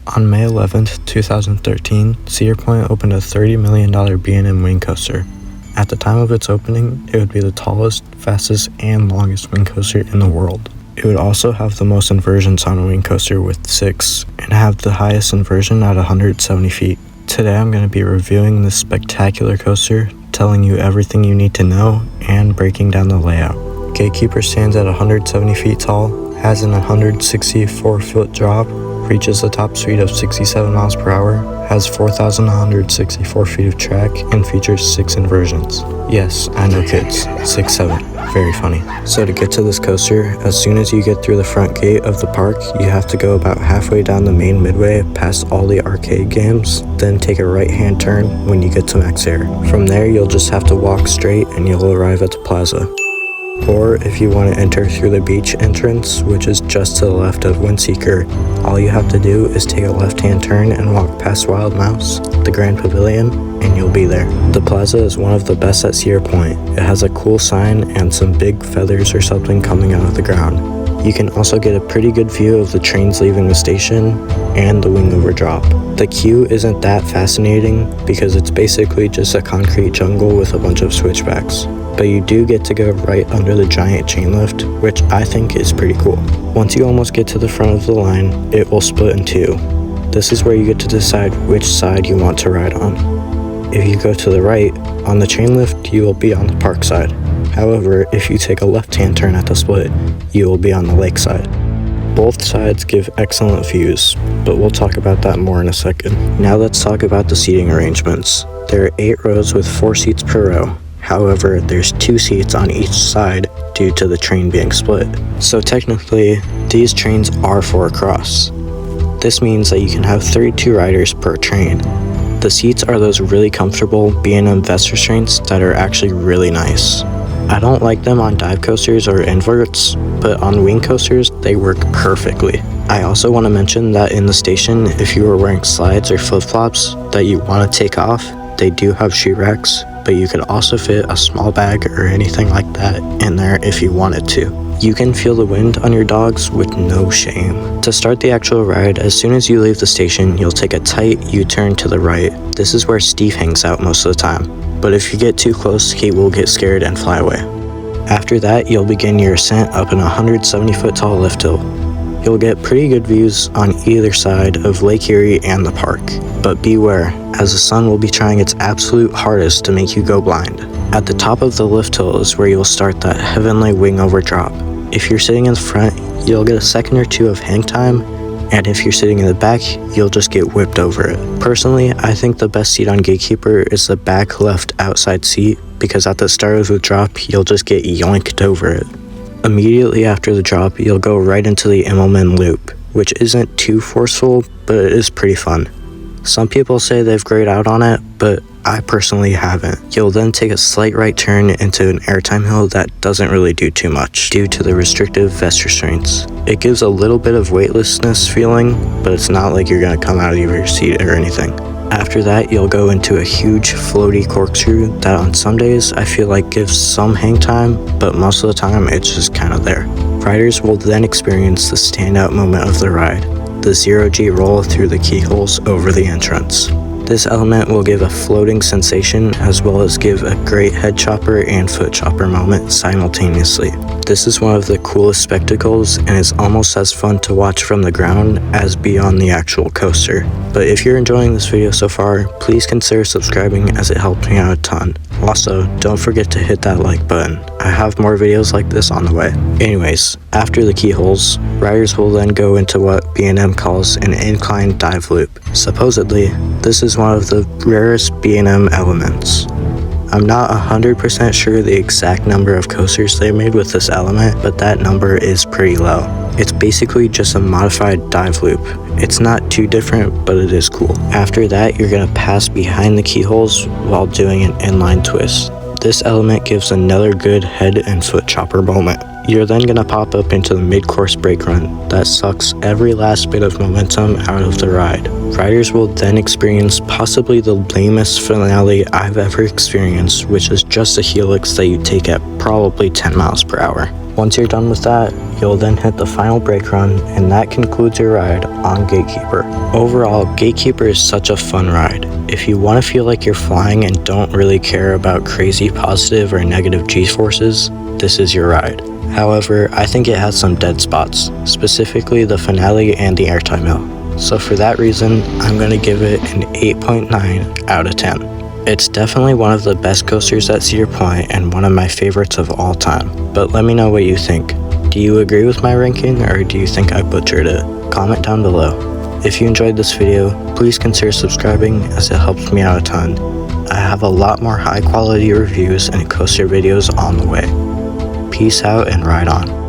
On May 11th, 2013, Cedar Point opened a $30 million B&M wing coaster. At the time of its opening, it would be the tallest, fastest, and longest wing coaster in the world. It would also have the most inversions on a wing coaster with 6, and have the highest inversion at 170 feet. Today I'm going to be reviewing this spectacular coaster, telling you everything you need to know, and breaking down the layout. Gatekeeper stands at 170 feet tall, has an 164-foot drop, reaches the top speed of 67 miles per hour, has 4,164 feet of track, and features 6 inversions. Yes, I know kids. 6, 7. Very funny. So to get to this coaster, as soon as you get through the front gate of the park, you have to go about halfway down the main Midway, past all the arcade games, then take a right-hand turn when you get to Max Air. From there, you'll just have to walk straight and you'll arrive at the plaza. Or if you want to enter through the beach entrance, which is just to the left of Windseeker, all you have to do is take a left-hand turn and walk past Wild Mouse, the Grand Pavilion, and you'll be there. The plaza is one of the best at Cedar Point. It has a cool sign and some big feathers or something coming out of the ground. You can also get a pretty good view of the trains leaving the station and the wing over drop. The queue isn't that fascinating because it's basically just a concrete jungle with a bunch of switchbacks. But you do get to go right under the giant chain lift, which I think is pretty cool. Once you almost get to the front of the line, it will split in 2. This is where you get to decide which side you want to ride on. If you go to the right, on the chain lift, you will be on the park side. However, if you take a left-hand turn at the split, you will be on the lake side. Both sides give excellent views, but we'll talk about that more in a second. Now let's talk about the seating arrangements. There are 8 rows with 4 seats per row. However, there's 2 seats on each side due to the train being split. So technically, these trains are 4 across. This means that you can have 32 riders per train. The seats are those really comfortable B&M vest restraints that are actually really nice. I don't like them on dive coasters or inverts, but on wing coasters, they work perfectly. I also want to mention that in the station, if you are wearing slides or flip-flops that you want to take off, they do have shoe racks, but you could also fit a small bag or anything like that in there if you wanted to. You can feel the wind on your dogs with no shame. To start the actual ride, as soon as you leave the station, you'll take a tight U-turn to the right. This is where Steve hangs out most of the time, but if you get too close, he will get scared and fly away. After that, you'll begin your ascent up an 170-foot tall lift hill. You'll get pretty good views on either side of Lake Erie and the park, but beware, as the sun will be trying its absolute hardest to make you go blind. At the top of the lift hill is where you'll start that heavenly wing over drop. If you're sitting in the front, you'll get a second or 2 of hang time, and if you're sitting in the back, you'll just get whipped over it. Personally, I think the best seat on Gatekeeper is the back left outside seat, because at the start of the drop, you'll just get yoinked over it. Immediately after the drop, you'll go right into the Immelman loop, which isn't too forceful, but it is pretty fun. Some people say they've grayed out on it, but I personally haven't. You'll then take a slight right turn into an airtime hill that doesn't really do too much due to the restrictive vest restraints. It gives a little bit of weightlessness feeling, but it's not like you're gonna come out of your seat or anything. After that, you'll go into a huge floaty corkscrew that on some days I feel like gives some hang time, but most of the time it's just kind of there. Riders will then experience the standout moment of the ride, the 0G roll through the keyholes over the entrance. This element will give a floating sensation as well as give a great head chopper and foot chopper moment simultaneously. This is one of the coolest spectacles and is almost as fun to watch from the ground as be on the actual coaster. But if you're enjoying this video so far, please consider subscribing as it helps me out a ton. Also, don't forget to hit that like button. I have more videos like this on the way. Anyways, after the keyholes, riders will then go into what B&M calls an incline dive loop. Supposedly, this is one of the rarest B&M elements. I'm not 100% sure the exact number of coasters they made with this element, but that number is pretty low. It's basically just a modified dive loop. It's not too different, but it is cool. After that, you're gonna pass behind the keyholes while doing an inline twist. This element gives another good head and foot chopper moment. You're then gonna pop up into the mid-course brake run that sucks every last bit of momentum out of the ride. Riders will then experience possibly the lamest finale I've ever experienced, which is just a helix that you take at probably 10 miles per hour. Once you're done with that, you'll then hit the final brake run, and that concludes your ride on Gatekeeper. Overall, Gatekeeper is such a fun ride. If you want to feel like you're flying and don't really care about crazy positive or negative G-forces, this is your ride. However, I think it has some dead spots, specifically the finale and the Airtime Hill. So for that reason, I'm going to give it an 8.9 out of 10. It's definitely one of the best coasters at Cedar Point and one of my favorites of all time. But let me know what you think. Do you agree with my ranking, or do you think I butchered it? Comment down below. If you enjoyed this video, please consider subscribing as it helps me out a ton. I have a lot more high quality reviews and coaster videos on the way. Peace out and ride on.